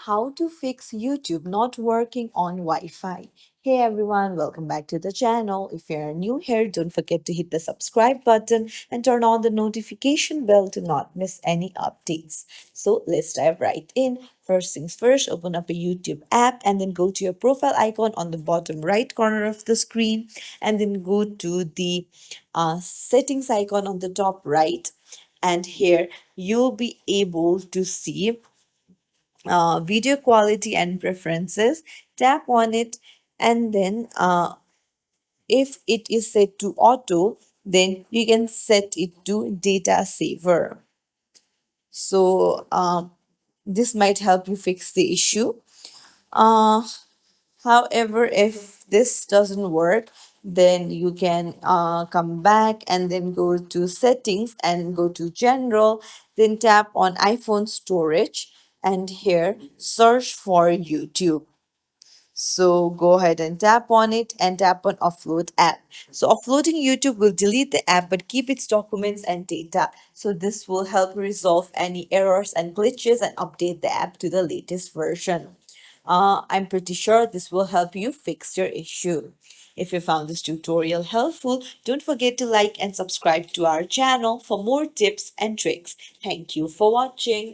How to fix YouTube not working on Wi-Fi. Hey everyone, welcome back to the channel. If you're new here, don't forget to hit the subscribe button and turn on the notification bell to not miss any updates. So let's dive right in. First things first, open up a YouTube app and then go to your profile icon on the bottom right corner of the screen and then go to the settings icon on the top right. And here you'll be able to see video quality and preferences. Tap on it, and then if it is set to auto, then you can set it to data saver. So this might help you fix the issue. uh, However, if this doesn't work, then you can come back and then go to settings and go to general, then tap on iPhone storage, and here search for YouTube. So go ahead and tap on it and tap on offload app. So offloading YouTube will delete the app but keep its documents and data. So this will help resolve any errors and glitches and update the app to the latest version. I'm pretty sure this will help you fix your issue. If you found this tutorial helpful, don't forget to like and subscribe to our channel for more tips and tricks. Thank you for watching.